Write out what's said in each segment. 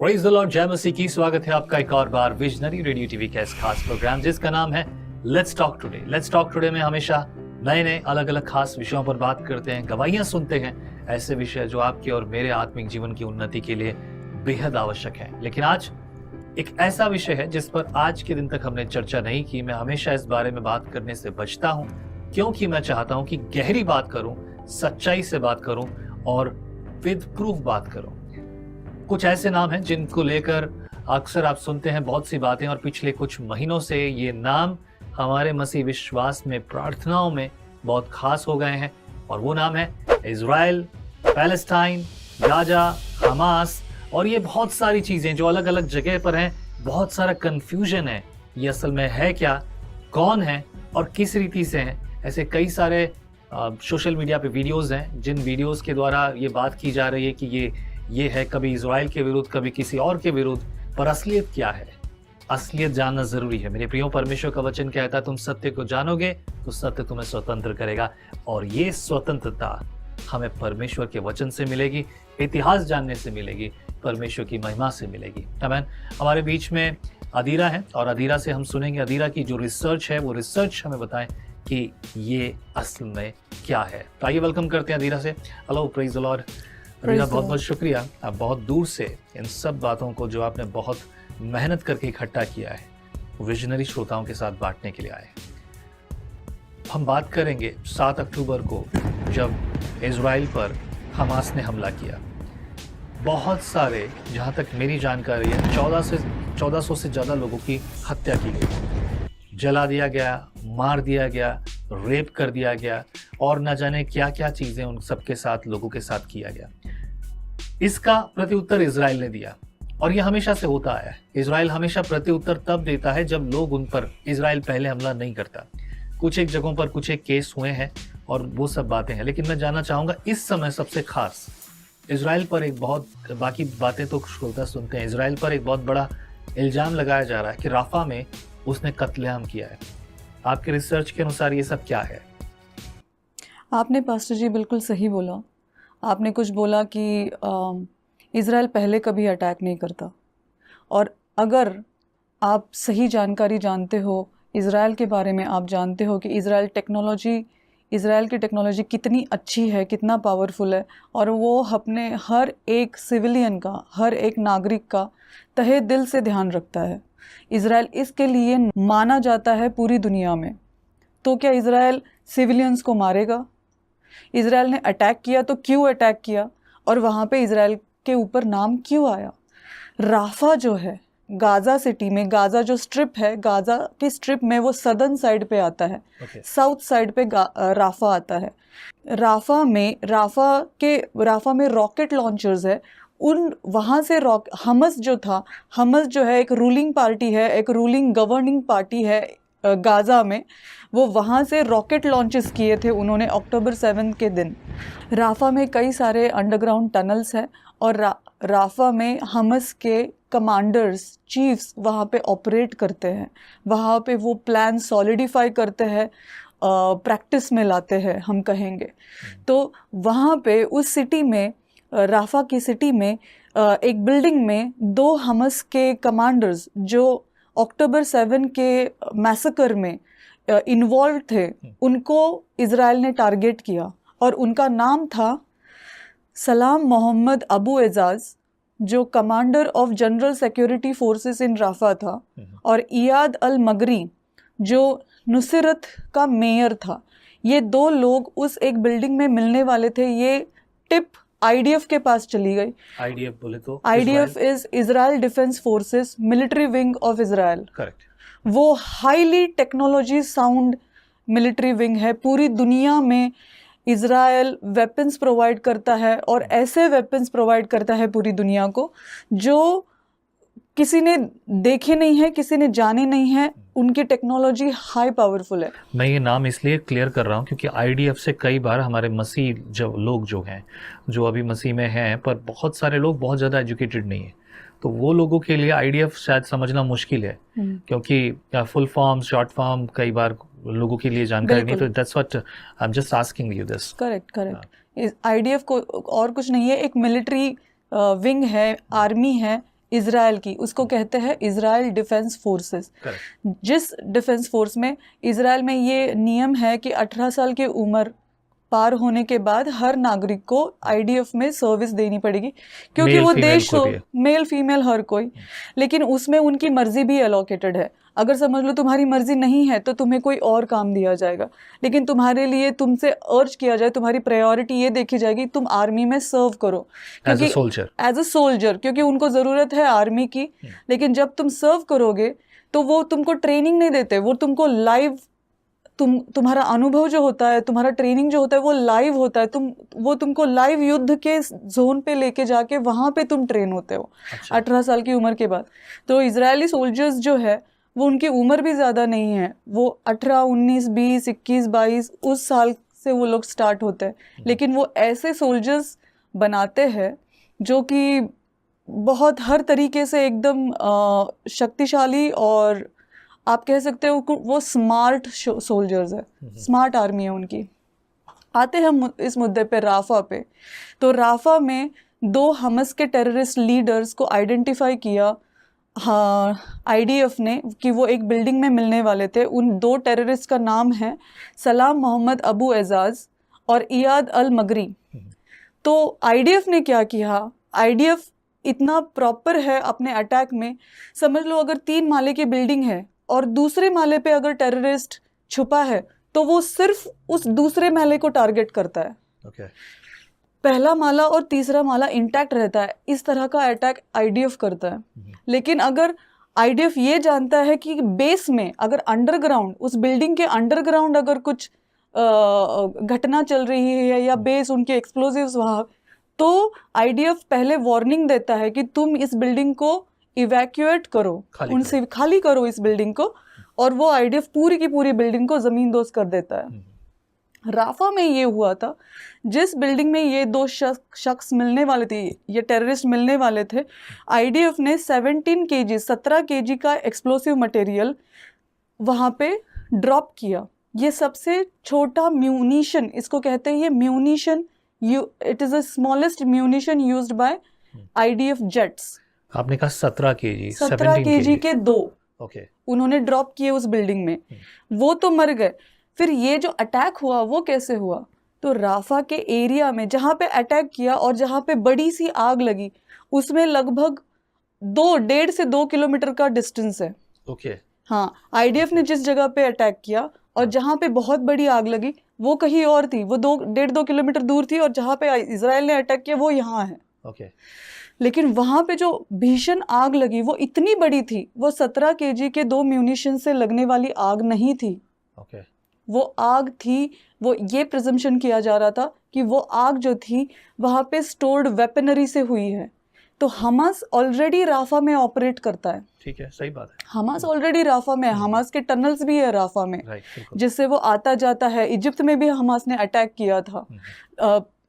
Praise the Lord, जय मसीह की। स्वागत है आपका एक और बार विजनरी रेडियो टीवी का इस खास प्रोग्राम जिसका नाम है let's talk today. Let's talk today में हमेशा नए अलग अलग खास विषयों पर बात करते हैं, गवाहियां सुनते हैं, ऐसे विषय जो आपके और मेरे आत्मिक जीवन की उन्नति के लिए बेहद आवश्यक है। लेकिन आज एक ऐसा विषय है जिस पर आज के दिन तक हमने चर्चा नहीं की। मैं हमेशा इस बारे में बात करने से बचता हूं क्योंकि मैं चाहता हूं कि गहरी बात करूं, सच्चाई से बात करूं और विद प्रूफ बात करूं। कुछ ऐसे नाम हैं जिनको लेकर अक्सर आप सुनते हैं बहुत सी बातें, और पिछले कुछ महीनों से ये नाम हमारे मसीह विश्वास में, प्रार्थनाओं में बहुत खास हो गए हैं। और वो नाम है इजराइल, पैलेस्टाइन, गाजा, हमास और ये बहुत सारी चीजें जो अलग अलग जगह पर हैं। बहुत सारा कंफ्यूजन है, ये असल में है क्या, कौन है और किस रीति से है। ऐसे कई सारे सोशल मीडिया पे वीडियोस हैं जिन वीडियोस के द्वारा ये बात की जा रही है कि ये है कभी इजराइल के विरुद्ध, कभी किसी और के विरुद्ध। पर असलियत क्या है? असलियत जानना जरूरी है। मेरे प्रियो, परमेश्वर का वचन कहता है तुम सत्य को जानोगे तो सत्य तुम्हें स्वतंत्र करेगा, और ये स्वतंत्रता हमें परमेश्वर के वचन से मिलेगी, इतिहास जानने से मिलेगी, परमेश्वर की महिमा से मिलेगी। आमीन। हमारे बीच में अदीरा है और अदीरा से हम सुनेंगे अदीरा की जो रिसर्च है वो रिसर्च हमें बताएं कि ये असल में क्या है। तो आइए वेलकम करते हैं अदीरा से। Hello, praise the Lord. Adira, बहुत बहुत शुक्रिया, आप बहुत दूर से इन सब बातों को जो आपने बहुत मेहनत करके इकट्ठा किया है विजनरी श्रोताओं के साथ बांटने के लिए आए। हम बात करेंगे 7 अक्टूबर को जब इजराइल पर हमास ने हमला किया। बहुत सारे, जहाँ तक मेरी जानकारी है, 1400 से ज़्यादा लोगों की हत्या की गई, जला दिया गया, मार दिया गया, रेप कर दिया गया और न जाने क्या क्या चीज़ें उन सबके साथ, लोगों के साथ किया गया। इसका प्रत्युत्तर इजराइल ने दिया और यह हमेशा से होता आया है। इजराइल हमेशा प्रत्युत्तर तब देता है जब लोग उन पर, इजराइल पहले हमला नहीं करता। कुछ एक जगहों पर कुछ एक केस हुए हैं और वो सब बातें हैं, लेकिन मैं जानना चाहूँगा इस समय सबसे खास इजराइल पर एक बहुत, बाकी बातें तो श्रोता सुनते हैं, इजराइल पर एक बहुत बड़ा इल्ज़ाम लगाया जा रहा है कि राफा में उसने कत्लेआम किया है। आपके रिसर्च के अनुसार ये सब क्या है? आपने पास्टर जी बिल्कुल सही बोला। आपने कुछ बोला कि इज़राइल पहले कभी अटैक नहीं करता, और अगर आप सही जानकारी जानते हो इज़राइल के बारे में, आप जानते हो कि इज़राइल की टेक्नोलॉजी कितनी अच्छी है, कितना पावरफुल है, और वो अपने हर एक सिविलियन का, हर एक नागरिक का तहे दिल से ध्यान रखता है। इज़राइल इसके लिए माना जाता है पूरी दुनिया में। तो क्या इज़राइल सिविलियंस को मारेगा? इज़राइल ने अटैक किया तो क्यों अटैक किया, और वहाँ पे इज़राइल के ऊपर नाम क्यों आया? राफा जो है गाज़ा सिटी में, गाज़ा जो स्ट्रिप है, गाज़ा के स्ट्रिप में वो सदर्न साइड पे आता है, साउथ साइड पे राफा आता है। राफा में रॉकेट लॉन्चर्स है। उन वहाँ से हमस जो है एक रूलिंग पार्टी है, एक रूलिंग गवर्निंग पार्टी है गाज़ा में, वो वहाँ से रॉकेट लॉन्चेस किए थे उन्होंने अक्टूबर 7 के दिन। राफा में कई सारे अंडरग्राउंड टनल्स हैं और राफा में हमस के कमांडर्स, चीफ्स वहाँ पे ऑपरेट करते हैं। वहाँ पे वो प्लान सॉलिडिफाई करते हैं, प्रैक्टिस में लाते हैं, हम कहेंगे। तो वहाँ पे उस सिटी में, राफा की सिटी में, एक बिल्डिंग में 2 हमस के कमांडर्स जो अक्टूबर 7 के मैसेकर में इन्वॉल्व थे, उनको इज़राइल ने टारगेट किया, और उनका नाम था सलाम मोहम्मद अबू एजाज, जो commander of general security forces in Rafah था, और इयाद अल मगरी जो नुसरत का मेयर था। ये 2 लोग उस एक बिल्डिंग में मिलने वाले थे। ये टिप आईडीएफ के पास चली गई। आईडीएफ बोले तो IDF is Israel defence forces, military wing of Israel. Correct. वो highly technology sound military wing है। पूरी दुनिया में इजराइल वेपन्स प्रोवाइड करता है, और ऐसे वेपन्स प्रोवाइड करता है पूरी दुनिया को जो किसी ने देखे नहीं है, किसी ने जाने नहीं है। उनकी टेक्नोलॉजी हाई पावरफुल है। मैं ये नाम इसलिए क्लियर कर रहा हूँ क्योंकि आईडीएफ से कई बार हमारे मसीह लोग जो हैं, जो अभी मसीह में हैं, पर बहुत सारे लोग बहुत ज़्यादा एजुकेटेड नहीं है, तो वो लोगों के लिए आईडीएफ शायद समझना मुश्किल है, क्योंकि फुल फॉर्म, शॉर्ट फॉर्म कई बार लोगों के लिए जानकारी नहीं। तो that's what I am just asking you this. Correct. IDF को और कुछ नहीं है, एक मिलिट्री विंग है, आर्मी है इजराइल की, उसको कहते हैं इजराइल डिफेंस फोर्सेस। करेक्ट। जिस डिफेंस फोर्स में इजराइल में ये नियम है कि 18 साल की उम्र पार होने के बाद हर नागरिक को आईडीएफ में सर्विस देनी पड़ेगी, क्योंकि Male, वो female देश कोई को भी है। मेल फीमेल हर कोई, लेकिन उसमें उनकी मर्जी भी एलोकेटेड है। अगर समझ लो तुम्हारी मर्जी नहीं है तो तुम्हें कोई और काम दिया जाएगा, लेकिन तुम्हारे लिए तुमसे अर्ज किया जाए, तुम्हारी प्रायोरिटी ये देखी जाएगी तुम आर्मी में सर्व करो, एज अ क्योंकि सोल्जर। एज अ सोल्जर, क्योंकि उनको ज़रूरत है आर्मी की। लेकिन जब तुम सर्व करोगे तो वो तुमको ट्रेनिंग नहीं देते, वो तुमको लाइव तुम्हारा अनुभव जो होता है, तुम्हारा ट्रेनिंग जो होता है वो लाइव होता है। वो तुमको लाइव युद्ध के जोन पे लेके जाके वहाँ पे तुम ट्रेन होते हो। अच्छा। 18 साल की उम्र के बाद। तो इजरायली सोल्जर्स जो है वो उनकी उम्र भी ज़्यादा नहीं है, वो 18, 19, 20, 21, 22 उस साल से वो लोग स्टार्ट होते हैं। लेकिन वो ऐसे सोल्जर्स बनाते हैं जो कि बहुत हर तरीके से एकदम शक्तिशाली, और आप कह सकते हो वो स्मार्ट सोल्जर्स है, स्मार्ट आर्मी है उनकी। आते हैं हम इस मुद्दे पे राफा पे। तो राफा में 2 हमस के टेररिस्ट लीडर्स को आइडेंटिफाई किया, हाँ, आईडीएफ ने, कि वो एक बिल्डिंग में मिलने वाले थे। उन 2 टेररिस्ट का नाम है सलाम मोहम्मद अबू एजाज और इयाद अल मगरी। तो आईडीएफ ने क्या किया, आईडीएफ इतना प्रॉपर है अपने अटैक में। समझ लो अगर 3 माले की बिल्डिंग है और दूसरे माले पे अगर टेररिस्ट छुपा है तो वो सिर्फ उस दूसरे माले को टारगेट करता है। ओके। पहला माला और तीसरा माला इंटैक्ट रहता है। इस तरह का अटैक आईडीएफ करता है। लेकिन अगर आईडीएफ ये जानता है कि बेस में अगर अंडरग्राउंड, उस बिल्डिंग के अंडरग्राउंड अगर कुछ घटना चल रही है या बेस उनके एक्सप्लोजिव्स वहाँ, तो आईडीएफ पहले वार्निंग देता है कि तुम इस बिल्डिंग को इवैक्यूएट करो, उनसे खाली करो इस बिल्डिंग को, और वो आईडीएफ पूरी की पूरी बिल्डिंग को जमींदोज कर देता है। राफा में ये हुआ था, जिस बिल्डिंग में ये 2 शख्स मिलने वाले थे, ये टेररिस्ट मिलने वाले थे, आईडीएफ ने 17 केजी का एक्सप्लोसिव मटेरियल वहाँ पे ड्रॉप किया। ये सबसे छोटा म्यूनिशन, इसको कहते हैं ये munition, it is the smallest munition used by IDF jets. आपने कहा 17 केजी, 17 केजी के 2 ओके उन्होंने ड्रॉप किए उस बिल्डिंग में। वो तो मर गए। फिर ये जो अटैक हुआ वो कैसे हुआ, तो राफा के एरिया में जहाँ पे अटैक किया और जहाँ पे बड़ी सी आग लगी, उसमें लगभग 1.5 से 2 किलोमीटर का डिस्टेंस है। ओके। हाँ, आईडीएफ ने जिस जगह पे अटैक किया और जहाँ पे बहुत बड़ी आग लगी वो कहीं और थी, वो 1.5-2 किलोमीटर दूर थी, और जहाँ पे इजराइल ने अटैक किया वो यहाँ है। ओके। लेकिन वहाँ पे जो भीषण आग लगी वो इतनी बड़ी थी, वो 17 केजी के 2 म्यूनिशन से लगने वाली आग नहीं थी। ओके। वो आग थी, वो ये प्रिजम्पशन किया जा रहा था कि वो आग जो थी वहाँ पे स्टोर्ड वेपनरी से हुई है। तो हमास ऑलरेडी राफा में ऑपरेट करता है। ठीक है, सही बात है। हमास ऑलरेडी राफा में है, हमास के टनल्स भी है राफा में, राइट, बिल्कुल। जिससे वो आता जाता है। इजिप्ट में भी हमास ने अटैक किया था।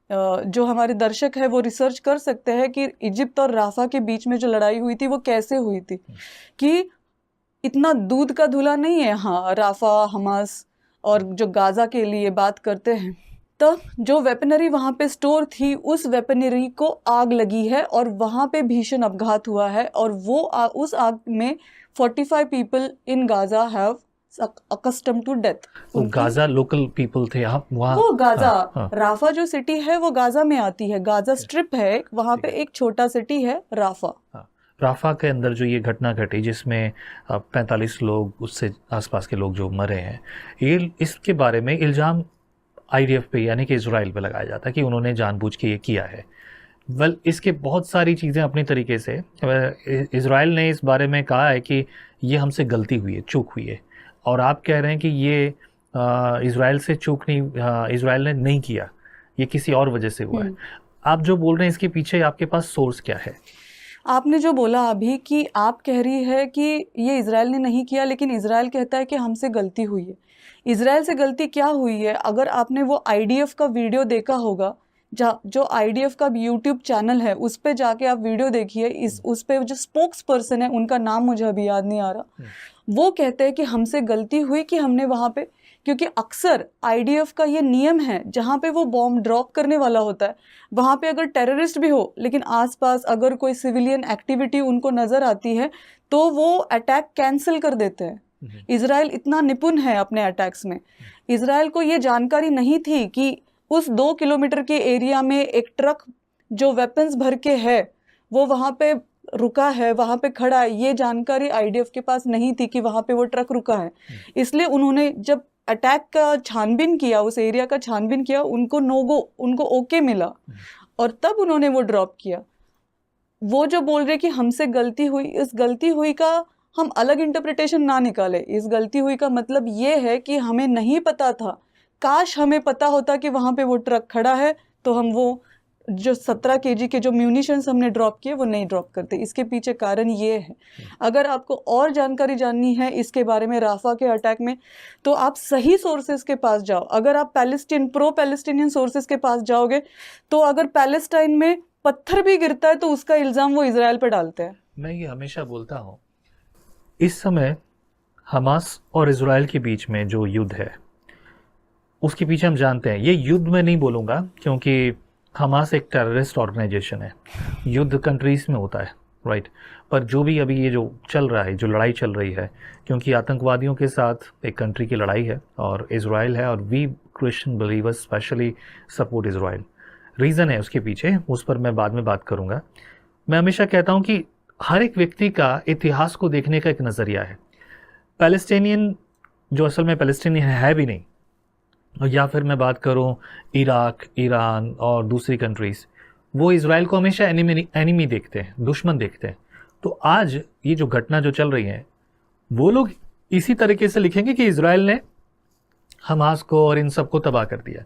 जो हमारे दर्शक है वो रिसर्च कर सकते हैं कि इजिप्ट और राफा के बीच में जो लड़ाई हुई थी वो कैसे हुई थी, कि इतना दूध का धुला नहीं है। हाँ, राफा, हमास और जो गाजा के लिए बात करते हैं, तो जो वेपनरी वहाँ पे स्टोर थी उस वेपनरी को आग लगी है और वहाँ पे भीषण अपघात हुआ है, और वो उस आग में 45 people in Gaza have accustomed to death। वो गाजा लोकल पीपल थे आप वहाँ? वो गाजा, हाँ। राफा जो सिटी है वो गाजा में आती है। गाजा स्ट्रिप है, वहाँ पे एक छोटा सिटी है राफा। हाँ। राफा के अंदर जो ये घटना घटी जिसमें 45 लोग, उससे आसपास के लोग जो मरे हैं, ये इसके बारे में इल्ज़ाम आईडीएफ पे यानी कि इजराइल पे लगाया जाता है कि उन्होंने जानबूझ के ये किया है। वेल, इसके बहुत सारी चीज़ें अपनी तरीके से इजराइल ने इस बारे में कहा है कि ये हमसे गलती हुई है, चूक हुई है, और आप कह रहे हैं कि ये इजराइल से चूक नहीं, इजराइल ने नहीं किया, ये किसी और वजह से हुआ है। आप जो बोल रहे हैं इसके पीछे आपके पास सोर्स क्या है? आपने जो बोला अभी कि आप कह रही है कि ये इजराइल ने नहीं किया, लेकिन इजराइल कहता है कि हमसे गलती हुई है। इजराइल से गलती क्या हुई है? अगर आपने वो आईडीएफ का वीडियो देखा होगा, जो आईडीएफ का यूट्यूब चैनल है उस पे जाके आप वीडियो देखिए। उस पे जो स्पोक्स पर्सन है, उनका नाम मुझे अभी याद नहीं आ रहा, वो कहते हैं कि हमसे गलती हुई कि हमने वहाँ पे क्योंकि अक्सर आईडीएफ का ये नियम है, जहाँ पे वो बॉम्ब ड्रॉप करने वाला होता है वहाँ पे अगर टेररिस्ट भी हो लेकिन आसपास अगर कोई सिविलियन एक्टिविटी उनको नजर आती है तो वो अटैक कैंसिल कर देते हैं। इजराइल इतना निपुण है अपने अटैक्स में। इजराइल को ये जानकारी नहीं थी कि उस 2 किलोमीटर के एरिया में एक ट्रक जो वेपन्स भर के है वो वहाँ पे रुका है, वहाँ पे खड़ा है। ये जानकारी आईडीएफ के पास नहीं थी कि वहाँ पे वो ट्रक रुका है। इसलिए उन्होंने जब अटैक का छानबीन किया, उस एरिया का छानबीन किया, उनको ओके मिला और तब उन्होंने वो ड्रॉप किया। वो जो बोल रहे कि हमसे गलती हुई, इस गलती हुई का हम अलग इंटरप्रिटेशन ना निकाले। इस गलती हुई का मतलब ये है कि हमें नहीं पता था। काश हमें पता होता कि वहाँ पे वो ट्रक खड़ा है तो हम वो जो 17 केजी के जो म्यूनिशंस हमने ड्रॉप किए वो नहीं ड्रॉप करते। इसके पीछे कारण ये है। अगर आपको और जानकारी जाननी है इसके बारे में राफा के अटैक में तो आप सही सोर्सेज के पास जाओ। अगर आप प्रो पैलेस्टीनियन सोर्सेज के पास जाओगे तो अगर पैलेस्टाइन में पत्थर भी गिरता है तो उसका इल्ज़ाम वो इजराइल पर डालते हैं। मैं ये हमेशा बोलता हूँ, इस समय हमास और इजराइल के बीच में जो युद्ध है उसके पीछे हम जानते हैं, ये युद्ध में नहीं बोलूँगा क्योंकि हमास एक टेररिस्ट ऑर्गेनाइजेशन है, युद्ध कंट्रीज में होता है, राइट। पर जो भी अभी ये जो चल रहा है, जो लड़ाई चल रही है, क्योंकि आतंकवादियों के साथ एक कंट्री की लड़ाई है और इजराइल है, और we Christian believers specially support Israel. Reason है उसके पीछे, उस पर मैं बाद में बात करूँगा। मैं हमेशा कहता हूँ कि हर एक व्यक्ति का इतिहास को देखने का एक नज़रिया है। पैलेस्टीनियन जो असल में पैलेस्टीनियन है भी नहीं, या फिर मैं बात करूं इराक, ईरान और दूसरी कंट्रीज़, वो इजराइल को हमेशा एनिमी देखते हैं, दुश्मन देखते हैं। तो आज ये जो घटना जो चल रही है वो लोग इसी तरीके से लिखेंगे कि इजराइल ने हमास को और इन सबको तबाह कर दिया।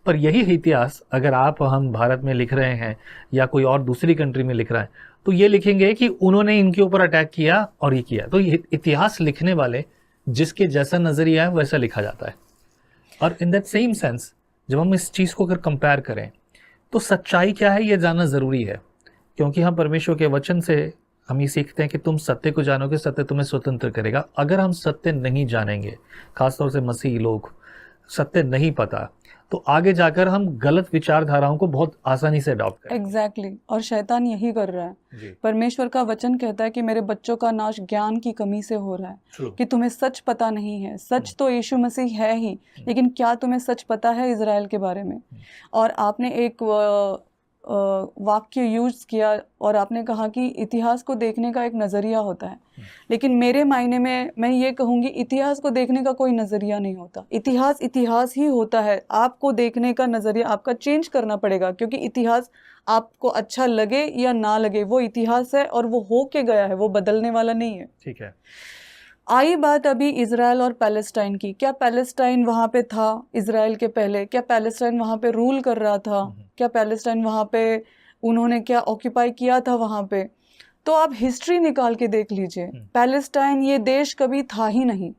पर यही इतिहास अगर आप हम भारत में लिख रहे हैं या कोई और दूसरी कंट्री में लिख रहा है तो ये लिखेंगे कि उन्होंने इनके ऊपर अटैक किया और ये किया। तो ये इतिहास लिखने वाले जिसके जैसा नज़रिया है वैसा लिखा जाता है। और इन दैट सेम सेंस जब हम इस चीज़ को अगर कंपेयर करें तो सच्चाई क्या है ये जानना ज़रूरी है, क्योंकि हम परमेश्वर के वचन से हम ये सीखते हैं कि तुम सत्य को जानोगे, सत्य तुम्हें स्वतंत्र करेगा। अगर हम सत्य नहीं जानेंगे, खासतौर से मसीही लोग, सत्य नहीं पता, तो आगे जाकर हम गलत विचारधाराओं को बहुत आसानी से अडॉप्ट करें। एग्जैक्टली और शैतान यही कर रहा है। परमेश्वर का वचन कहता है कि मेरे बच्चों का नाश ज्ञान की कमी से हो रहा है, कि तुम्हें सच पता नहीं है। सच तो यीशु मसीह है ही, लेकिन क्या तुम्हें सच पता है इजराइल के बारे में? और आपने एक वाक्य यूज किया और आपने कहा कि इतिहास को देखने का एक नज़रिया होता है, लेकिन मेरे मायने में मैं ये कहूँगी इतिहास को देखने का कोई नज़रिया नहीं होता। इतिहास ही होता है। आपको देखने का नज़रिया आपका चेंज करना पड़ेगा, क्योंकि इतिहास आपको अच्छा लगे या ना लगे वो इतिहास है और वो हो के गया है, वो बदलने वाला नहीं है। ठीक है। आई बात अभी इजराइल और पैलेस्टाइन की। क्या पैलेस्टाइन वहाँ पे था इजराइल के पहले? क्या पैलेस्टाइन वहाँ पे रूल कर रहा था? क्या पैलेस्टाइन वहाँ पे उन्होंने क्या ऑक्यूपाई किया था वहाँ पे? तो आप हिस्ट्री निकाल के देख लीजिए। पैलेस्टाइन ये देश कभी था ही नहीं।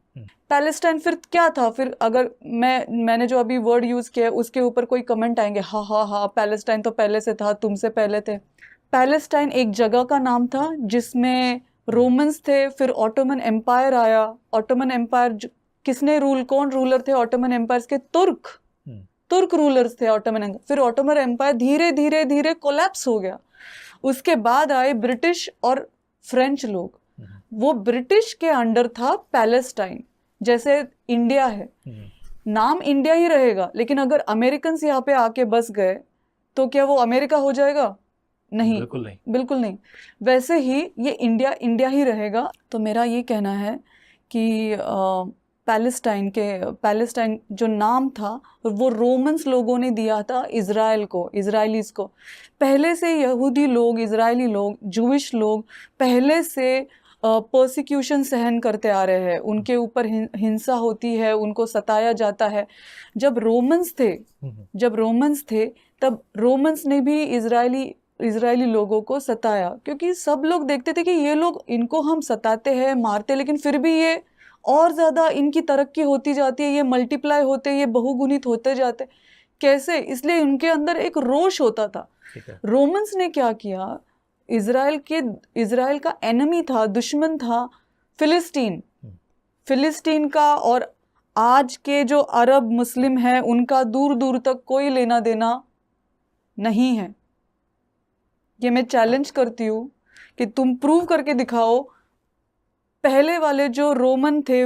पैलेस्टाइन फिर क्या था? फिर अगर मैंने जो अभी वर्ड यूज किया उसके ऊपर कोई कमेंट आएंगे, हाँ हाँ हाँ पैलेस्टाइन तो पहले से था, तुमसे पहले थे। पैलेस्टाइन एक जगह का नाम था जिसमें रोमन्स थे, फिर ऑटोमन एम्पायर आया। ऑटोमन एम्पायर किसने कौन रूलर थे ऑटोमन एम्पायर के? तुर्क रूलर्स थे ऑटोमन एम्पायर। फिर ऑटोमन एम्पायर धीरे धीरे धीरे कोलैप्स हो गया। उसके बाद आए ब्रिटिश और फ्रेंच लोग। वो ब्रिटिश के अंडर था पैलेस्टाइन, जैसे इंडिया है, नाम इंडिया ही रहेगा, लेकिन अगर अमेरिकन यहाँ पे आके बस गए तो क्या वो अमेरिका हो जाएगा? नहीं, बिल्कुल नहीं। वैसे ही ये इंडिया ही रहेगा। तो मेरा ये कहना है कि पैलेस्टाइन जो नाम था वो रोमन्स लोगों ने दिया था इजराइलीज को। पहले से यहूदी लोग, इजरायली लोग, जूविश लोग पहले से पर्सिक्यूशन सहन करते आ रहे हैं। उनके ऊपर हिंसा होती है, उनको सताया जाता है। जब रोमन्स थे तब रोमन्स ने भी इजरायली लोगों को सताया, क्योंकि सब लोग देखते थे कि ये लोग, इनको हम सताते हैं, मारते, लेकिन फिर भी ये और ज़्यादा इनकी तरक्की होती जाती है, ये मल्टीप्लाई होते, ये बहुगुणित होते जाते। कैसे? इसलिए उनके अंदर एक रोष होता था। रोमन्स ने क्या किया? इजराइल का एनिमी था, दुश्मन था फिलिस्टीन का, और आज के जो अरब मुस्लिम हैं उनका दूर दूर तक कोई लेना देना नहीं है। ये मैं चैलेंज करती हूँ कि तुम प्रूव करके दिखाओ। पहले वाले जो रोमन थे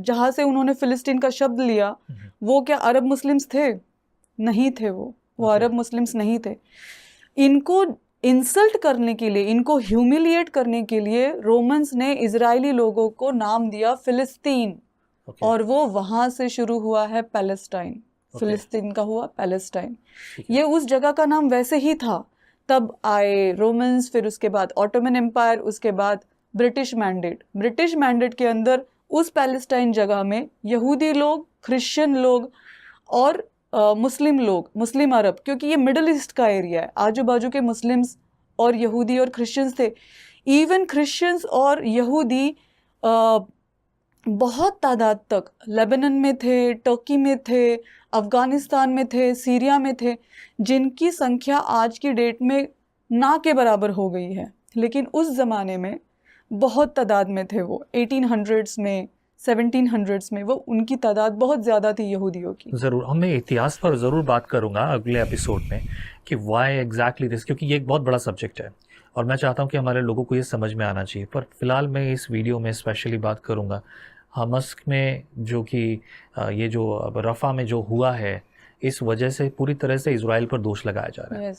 जहाँ से उन्होंने फिलिस्तीन का शब्द लिया, वो क्या अरब मुस्लिम्स थे? नहीं थे। वो अरब मुस्लिम्स नहीं थे। इनको इंसल्ट करने के लिए, इनको ह्यूमिलिएट करने के लिए रोमन्स ने इजरायली लोगों को नाम दिया फिलिस्तीन। और वो वहां से शुरू हुआ है पैलेस्टाइन। फिलिस्तीन का हुआ पैलेस्टाइन। ये उस जगह का नाम वैसे ही था। तब आए रोमन्स, फिर उसके बाद ऑटोमन एम्पायर, उसके बाद ब्रिटिश मैंडेट। ब्रिटिश मैंडेट के अंदर उस पैलेस्टाइन जगह में यहूदी लोग, क्रिश्चियन लोग और मुस्लिम लोग, मुस्लिम अरब, क्योंकि ये मिडल ईस्ट का एरिया है, आजू बाजू के मुस्लिम्स और यहूदी और क्रिश्चियंस थे। इवन क्रिश्चियंस और यहूदी बहुत तादाद तक लेबनान में थे, टर्की में थे, अफ़गानिस्तान में थे, सीरिया में थे, जिनकी संख्या आज की डेट में ना के बराबर हो गई है। लेकिन उस ज़माने में बहुत तादाद में थे वो। 1800s में, 1700s में वो उनकी तादाद बहुत ज़्यादा थी यहूदियों की। ज़रूर, हम मैं इतिहास पर ज़रूर बात करूँगा अगले एपिसोड में कि वाई एग्जैक्टली दिस, क्योंकि ये एक बहुत बड़ा सब्जेक्ट है और मैं चाहता हूँ कि हमारे लोगों को ये समझ में आना चाहिए। पर फिलहाल मैं इस वीडियो में स्पेशली बात करूँगा हमस में, जो कि ये जो रफ़ा में जो हुआ है, इस वजह से पूरी तरह से इजराइल पर दोष लगाया जा रहा है।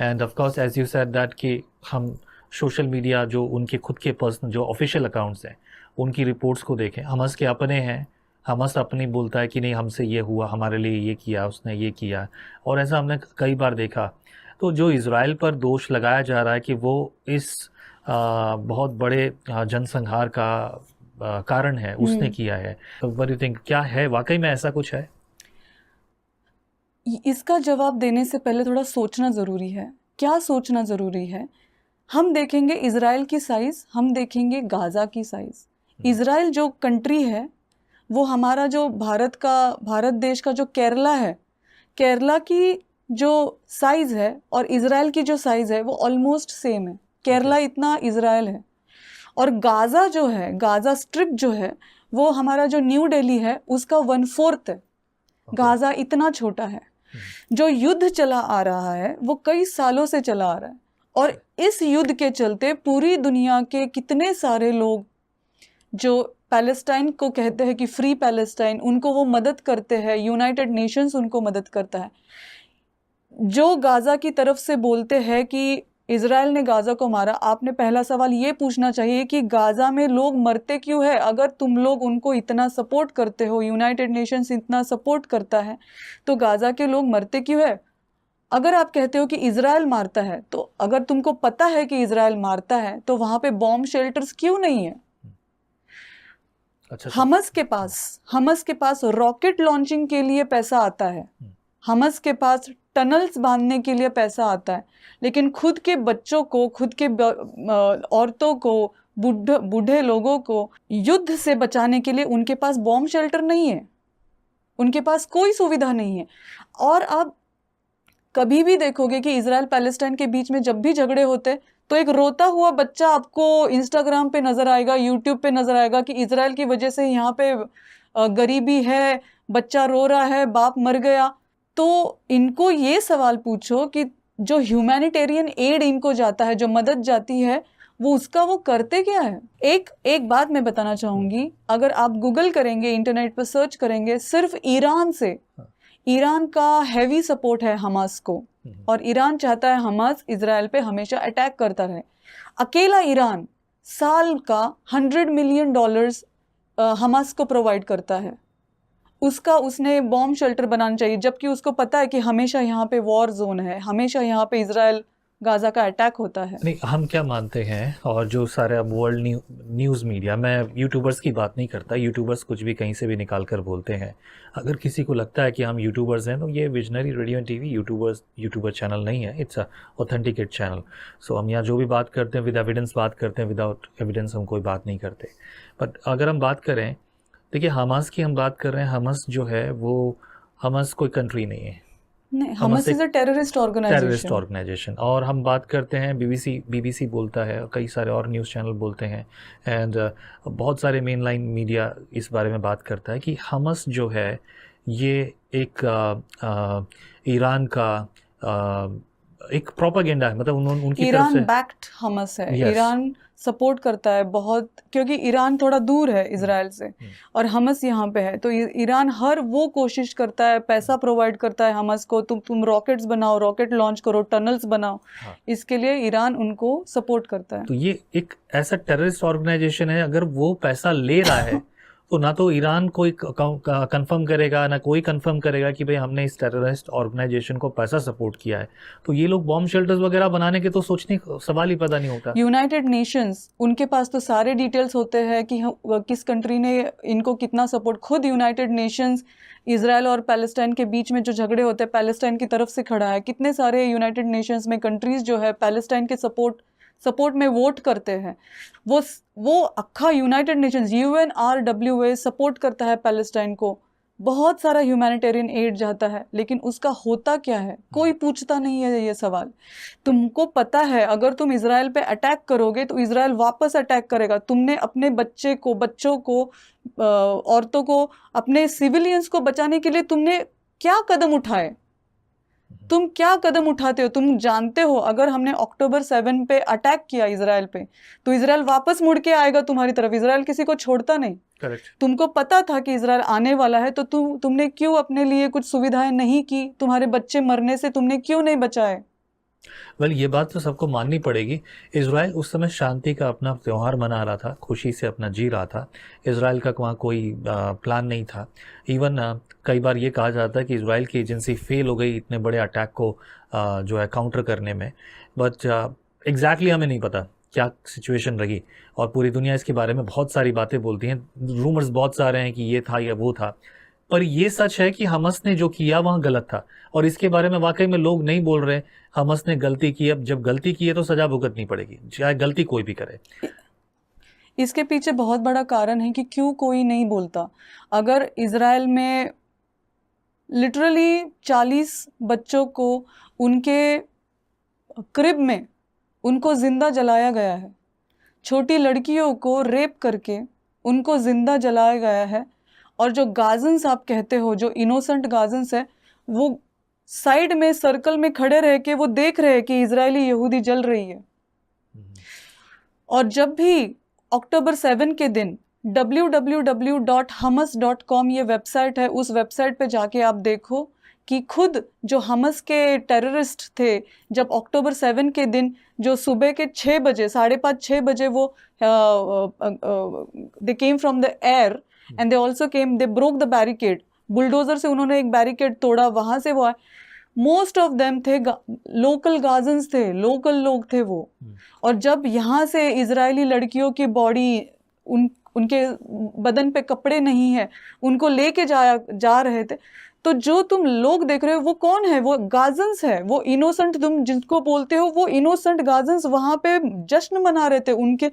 And of course as you said that कि हम सोशल मीडिया, जो उनके खुद के पर्सनल जो ऑफिशियल अकाउंट्स हैं, उनकी रिपोर्ट्स को देखें। हमस के अपने हैं, हमस अपनी बोलता है कि नहीं हमसे ये हुआ, हमारे लिए ये किया, उसने ये किया, और ऐसा हमने कई बार देखा। तो जो इजराइल पर दोष लगाया जा रहा है कि वो इस बहुत बड़े जनसंहार का कारण है, उसने किया है, तो व्हाट डू यू थिंक, क्या है वाकई में ऐसा कुछ है? इसका जवाब देने से पहले थोड़ा सोचना ज़रूरी है। क्या सोचना ज़रूरी है? हम देखेंगे इज़राइल की साइज़, हम देखेंगे गाज़ा की साइज़। इज़राइल जो कंट्री है वो हमारा जो भारत देश का जो केरला है, केरला की जो साइज़ है और इज़राइल की जो साइज़ है वो ऑलमोस्ट सेम है। केरला इतना इज़राइल है। और गाज़ा जो है, गाज़ा स्ट्रिप जो है, वो हमारा जो न्यू दिल्ली है उसका 1/4 है। गाज़ा इतना छोटा है। जो युद्ध चला आ रहा है वो कई सालों से चला आ रहा है, और इस युद्ध के चलते पूरी दुनिया के कितने सारे लोग जो पैलेस्टाइन को कहते हैं कि फ्री पैलेस्टाइन, उनको वो मदद करते हैं। यूनाइटेड नेशंस उनको मदद करता है। जो गाज़ा की तरफ से बोलते हैं कि इजराइल ने गाज़ा को मारा, आपने पहला सवाल ये पूछना चाहिए कि गाज़ा में लोग मरते क्यों है? अगर तुम लोग उनको इतना सपोर्ट करते हो, यूनाइटेड नेशंस इतना सपोर्ट करता है, तो गाज़ा के लोग मरते क्यों है? अगर आप कहते हो कि इजराइल मारता है, तो अगर तुमको पता है कि इजराइल मारता है तो वहां पे बॉम्ब शेल्टर्स क्यों नहीं है? अच्छा, हमस के पास रॉकेट लॉन्चिंग के लिए पैसा आता है, हमस के पास टनल्स बांधने के लिए पैसा आता है, लेकिन खुद के बच्चों को, खुद के औरतों को, बूढ़े लोगों को युद्ध से बचाने के लिए उनके पास बॉम्ब शेल्टर नहीं है, उनके पास कोई सुविधा नहीं है। और आप कभी भी देखोगे कि इजराइल पैलेस्टाइन के बीच में जब भी झगड़े होते तो एक रोता हुआ बच्चा आपको इंस्टाग्राम पे नजर आएगा, यूट्यूब पे नजर आएगा कि इजराइल की वजह से यहाँ पे गरीबी है, बच्चा रो रहा है, बाप मर गया। तो इनको ये सवाल पूछो कि जो ह्यूमैनिटेरियन एड इनको जाता है, जो मदद जाती है, वो करते क्या है? एक बात मैं बताना चाहूंगी, अगर आप गूगल करेंगे, इंटरनेट पर सर्च करेंगे, सिर्फ ईरान का हैवी सपोर्ट है हमास को, और ईरान चाहता है हमास इजराइल पे हमेशा अटैक करता रहे। अकेला ईरान साल का $100 मिलियन हमास को प्रोवाइड करता है। उसने बॉम्ब शेल्टर बनाना चाहिए, जबकि उसको पता है कि हमेशा यहाँ पे वॉर जोन है, हमेशा यहाँ पे इजराइल गाज़ा का अटैक होता है। नहीं, हम क्या मानते हैं, और जो सारे अब वर्ल्ड न्यूज़ मीडिया, मैं यूट्यूबर्स की बात नहीं करता, यूट्यूबर्स कुछ भी कहीं से भी निकाल कर बोलते हैं। अगर किसी को लगता है कि हम यूट्यूबर्स हैं, तो ये visionary radio TV YouTuber channel नहीं है, इट्स अ ऑथेंटिकेट चैनल। सो हम यहाँ जो भी बात करते हैं विद एविडेंस बात करते हैं, विदाउट एविडेंस हम कोई बात नहीं करते। बट अगर हम बात करें, देखिए हमास की हम बात कर रहे हैं, हमास जो है वो, हमास कोई कंट्री नहीं है, नहीं, Hamas Hamas is a terrorist terrorist organisation. Organisation. और हम बात करते हैं बीबीसी बोलता है, कई सारे और न्यूज़ चैनल बोलते हैं, एंड बहुत सारे मेन लाइन मीडिया इस बारे में बात करता है कि हमास जो है ये एक ईरान का एक प्रोपागेंडा है, मतलब उनकी तरफ ईरान से। बैक्ड हमास है, Yes. ईरान सपोर्ट करता है बहुत, क्योंकि ईरान थोड़ा दूर है इजराइल से और हमास यहाँ पे है, तो ईरान हर वो कोशिश करता है, पैसा प्रोवाइड करता है हमास को, तुम रॉकेट्स बनाओ, रॉकेट लॉन्च करो, टनल्स बनाओ, हाँ। इसके लिए ईरान उनको सपोर्ट करता है। तो ये एक ऐसा टेररिस्ट ऑर्गेनाइजेशन है, अगर वो पैसा ले रहा है तो ना तो ईरान कोई कंफर्म करेगा, ना कोई कंफर्म करेगा कि भाई हमने इस टेररिस्ट ऑर्गेनाइजेशन को पैसा सपोर्ट किया है। तो ये लोग बॉम्ब शेल्टर्स वगैरह बनाने के तो सोचने सवाल ही पता नहीं होता। यूनाइटेड नेशंस, उनके पास तो सारे डिटेल्स होते हैं कि किस कंट्री ने इनको कितना सपोर्ट। खुद यूनाइटेड नेशंस इजराइल और पैलेस्टाइन के बीच में जो झगड़े होते हैं, पैलेस्टाइन की तरफ से खड़ा है। कितने सारे यूनाइटेड नेशंस में कंट्रीज जो है पैलेस्टाइन के सपोर्ट में वोट करते हैं। वो अक्खा यूनाइटेड नेशंस UNRWA सपोर्ट करता है पैलेस्टाइन को। बहुत सारा ह्यूमैनिटेरियन एड जाता है, लेकिन उसका होता क्या है कोई पूछता नहीं है ये सवाल। तुमको पता है अगर तुम इजराइल पे अटैक करोगे तो इजराइल वापस अटैक करेगा। तुमने अपने बच्चों को औरतों को, अपने सिविलियंस को बचाने के लिए तुमने क्या कदम उठाए? तुम क्या कदम उठाते हो? तुम जानते हो अगर हमने October 7 पे अटैक किया इजराइल पे तो इजराइल वापस मुड़ के आएगा तुम्हारी तरफ। इजराइल किसी को छोड़ता नहीं। करेक्ट। तुमको पता था कि इजराइल आने वाला है, तो तुमने क्यों अपने लिए कुछ सुविधाएं नहीं की? तुम्हारे बच्चे मरने से तुमने क्यों नहीं बचाए? वेल, ये बात तो सबको माननी पड़ेगी। इजराइल उस समय शांति का अपना त्यौहार मना रहा था, खुशी से अपना जी रहा था। इजराइल का वहाँ कोई प्लान नहीं था। इवन कई बार ये कहा जाता है कि इजराइल की एजेंसी फेल हो गई इतने बड़े अटैक को जो है काउंटर करने में। बट एग्जैक्टली हमें नहीं पता क्या सिचुएशन रही, और पूरी दुनिया इसके बारे में बहुत सारी बातें बोलती हैं। रूमर्स बहुत सारे हैं कि ये था या वो था, पर ये सच है कि हमास ने जो किया वहाँ गलत था, और इसके बारे में वाकई में लोग नहीं बोल रहे। हमास ने गलती की, अब जब गलती की है तो सजा भुगतनी पड़ेगी, चाहे गलती कोई भी करे। इसके पीछे बहुत बड़ा कारण है कि क्यों कोई नहीं बोलता। अगर इजराइल में लिटरली 40 बच्चों को उनके क्रिब में उनको जिंदा जलाया गया है, छोटी लड़कियों को रेप करके उनको जिंदा जलाया गया है, और जो गाजन्स आप कहते हो, जो इनोसेंट गाजन्स है, वो साइड में सर्कल में खड़े रह के वो देख रहे हैं कि इजरायली यहूदी जल रही है। और जब भी October 7 के दिन www.hamas.com ये वेबसाइट है, उस वेबसाइट पे जाके आप देखो कि खुद जो हमास के टेररिस्ट थे, जब October 7 के दिन जो सुबह के 6 बजे, 5:30-6 बजे वो they came from the air and they also came, they broke the barricade. Bulldozer से उन्होंने एक बैरिकेड तोड़ा, वहां से वो आए। मोस्ट ऑफ देम थे लोकल गाजन्स थे, लोकल लोग थे वो। और जब यहाँ से इजरायली लड़कियों की बॉडी, उनके बदन पे कपड़े नहीं है, उनको लेके जा रहे थे, तो जो तुम लोग देख रहे हो वो कौन है? वो गाजन्स है, वो इनोसेंट तुम जिसको बोलते हो, वो इनोसेंट गाजन्स वहां पे जश्न मना रहे थे। उनके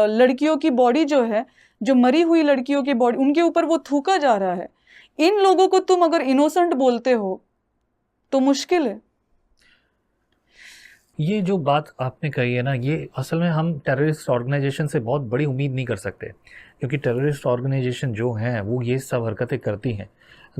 लड़कियों की बॉडी जो है, जो मरी हुई लड़कियों की बॉडी, उनके ऊपर वो थूका जा रहा है। इन लोगों को तुम अगर इनोसेंट बोलते हो तो मुश्किल है। ये जो बात आपने कही है ना, ये असल में हम टेररिस्ट ऑर्गेनाइजेशन से बहुत बड़ी उम्मीद नहीं कर सकते, क्योंकि टेररिस्ट ऑर्गेनाइजेशन जो हैं वो ये सब हरकतें करती हैं।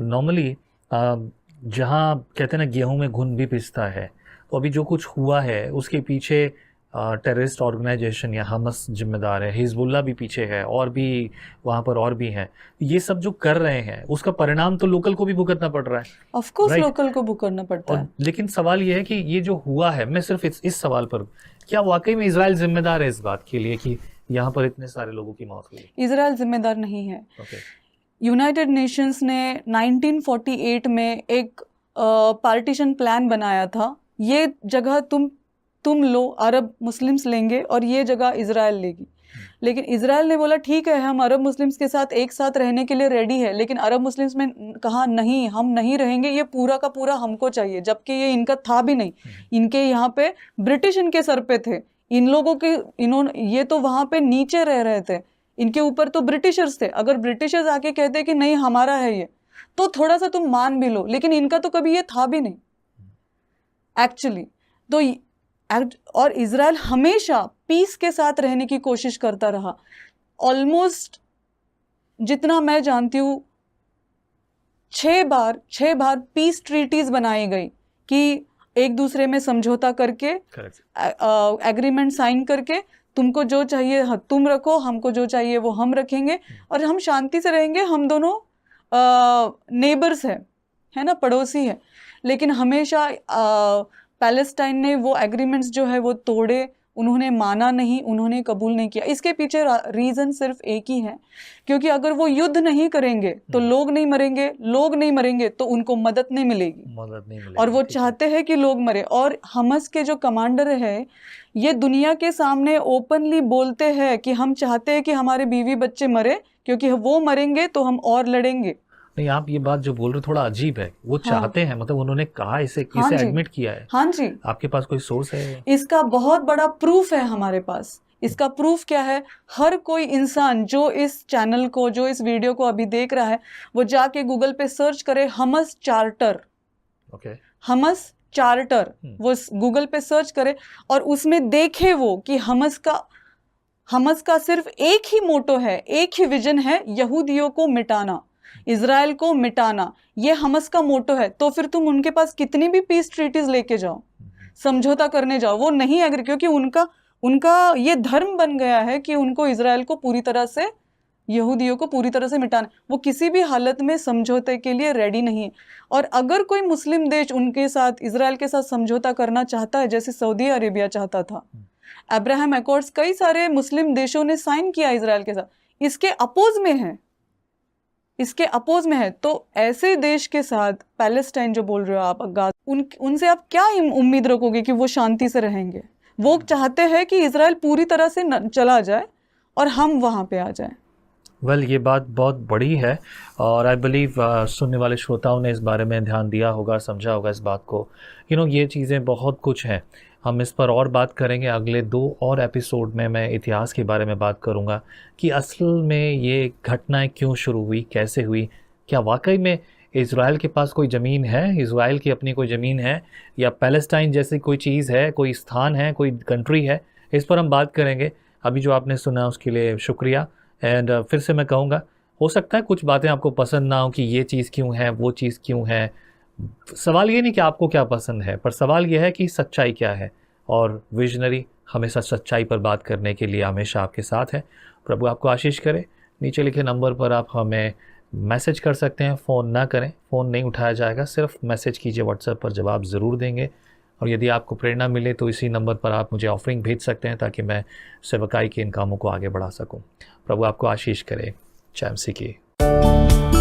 नॉर्मली जहाँ कहते हैं ना गेहूं में घुन भी पिसता है, तो अभी जो कुछ हुआ है उसके पीछे टेररिस्ट ऑर्गेनाइजेशन या हमास जिम्मेदार है, हिजबुल्ला भी पीछे है, और भी वहाँ पर और भी हैं। ये सब जो कर रहे हैं उसका परिणाम तो लोकल को भी भुगतना पड़ रहा है। Of course Right. लोकल को भुगतना पड़ता है। लेकिन सवाल ये है कि ये जो हुआ है, मैं सिर्फ इस सवाल पर, क्या वाकई में इजराइल जिम्मेदार है इस बात के लिए कि यहाँ पर इतने सारे लोगों की मौत हुई? इजराइल जिम्मेदार नहीं है। Okay. यूनाइटेड नेशंस ने 1948 में एक पार्टीशन प्लान बनाया था। ये जगह तुम लो, अरब मुस्लिम्स लेंगे, और ये जगह इजराइल लेगी। लेकिन इजराइल ने बोला ठीक है, हम अरब मुस्लिम्स के साथ एक साथ रहने के लिए रेडी है। लेकिन अरब मुस्लिम्स ने कहा नहीं, हम नहीं रहेंगे, ये पूरा का पूरा हमको चाहिए, जबकि ये इनका था भी नहीं। इनके यहाँ पे ब्रिटिश इनके सर पे थे। इन लोगों के ये तो वहां पे नीचे रह रहे थे, इनके ऊपर तो ब्रिटिशर्स थे। अगर ब्रिटिशर्स आके कहते कि नहीं हमारा है ये, तो थोड़ा सा तुम मान भी लो, लेकिन इनका तो कभी ये था भी नहीं एक्चुअली। तो और इजराइल हमेशा पीस के साथ रहने की कोशिश करता रहा। ऑलमोस्ट जितना मैं जानती हूँ 6 बार पीस ट्रीटीज बनाई गई कि एक दूसरे में समझौता करके, एग्रीमेंट साइन करके, तुमको जो चाहिए तुम रखो, हमको जो चाहिए वो हम रखेंगे, और हम शांति से रहेंगे। हम दोनों नेबर्स है ना, पड़ोसी है। लेकिन हमेशा पैलेस्टाइन ने वो एग्रीमेंट्स जो है वो तोड़े, उन्होंने माना नहीं, उन्होंने कबूल नहीं किया। इसके पीछे रीज़न सिर्फ एक ही है, क्योंकि अगर वो युद्ध नहीं करेंगे तो लोग नहीं मरेंगे, लोग नहीं मरेंगे तो उनको मदद नहीं मिलेगी, और वो चाहते हैं कि लोग मरे। और हमास के जो कमांडर है ये दुनिया के सामने ओपनली बोलते हैं कि हम चाहते हैं कि हमारे बीवी बच्चे मरे, क्योंकि वो मरेंगे तो हम और लड़ेंगे। नहीं, आप ये बात जो बोल रहे हो थोड़ा अजीब है। वो चाहते हैं, मतलब उन्होंने कहा, इसे एडमिट किया है? हाँ जी। आपके पास कोई सोर्स है? इसका बहुत बड़ा प्रूफ है हमारे पास। इसका प्रूफ क्या है? हर कोई इंसान जो इस चैनल को, जो इस वीडियो को अभी देख रहा है, वो जाके गूगल पे सर्च करे हमास चार्टर। हमास चार्टर वो गूगल पे सर्च करे और उसमें देखे वो कि हमास का सिर्फ एक ही मोटो है, एक ही विजन है, यहूदियों को मिटाना, इजराइल को मिटाना। ये हमास का मोटो है। तो फिर तुम उनके पास कितनी भी पीस ट्रीटीज लेके जाओ, समझौता करने जाओ, वो नहीं एग्री, क्योंकि उनका ये धर्म बन गया है कि उनको इजराइल को पूरी तरह से, यहूदियों को पूरी तरह से मिटाना। वो किसी भी हालत में समझौते के लिए रेडी नहीं है। और अगर कोई मुस्लिम देश उनके साथ, इजराइल के साथ समझौता करना चाहता है, जैसे सऊदी अरेबिया चाहता था, अब्राहम अकॉर्ड्स कई सारे मुस्लिम देशों ने साइन किया इजराइल के साथ, इसके अपोज में है। तो ऐसे देश के साथ पैलेस्टाइन जो बोल रहे हो आप, उनसे आप क्या उम्मीद रखोगे कि वो शांति से रहेंगे? वो चाहते हैं कि इजराइल पूरी तरह से चला जाए और हम वहाँ पे आ जाए। वेल, ये बात बहुत बड़ी है और आई बिलीव सुनने वाले श्रोताओं ने इस बारे में ध्यान दिया होगा, समझा होगा इस बात को। ये चीज़ें बहुत कुछ हैं। हम इस पर और बात करेंगे अगले 2 और एपिसोड में। मैं इतिहास के बारे में बात करूंगा कि असल में ये घटनाएं क्यों शुरू हुई, कैसे हुई, क्या वाकई में इज़राइल के पास कोई ज़मीन है, इज़राइल की अपनी कोई ज़मीन है, या पैलेस्टाइन जैसी कोई चीज़ है, कोई स्थान है, कोई कंट्री है। इस पर हम बात करेंगे। अभी जो आपने सुना उसके लिए शुक्रिया। एंड फिर से मैं कहूँगा, हो सकता है कुछ बातें आपको पसंद ना हो कि ये चीज़ क्यों है, वो चीज़ क्यों है। सवाल ये नहीं कि आपको क्या पसंद है, पर सवाल ये है कि सच्चाई क्या है। और विजनरी हमेशा सच्चाई पर बात करने के लिए हमेशा आपके साथ है। प्रभु आपको आशीष करे। नीचे लिखे नंबर पर आप हमें मैसेज कर सकते हैं। फ़ोन ना करें, फ़ोन नहीं उठाया जाएगा, सिर्फ मैसेज कीजिए। व्हाट्सएप पर जवाब ज़रूर देंगे। और यदि आपको प्रेरणा मिले तो इसी नंबर पर आप मुझे ऑफरिंग भेज सकते हैं, ताकि मैं सेवकाई के इन कामों को आगे बढ़ा सकूं। प्रभु आपको आशीष करे। जय मसीह की।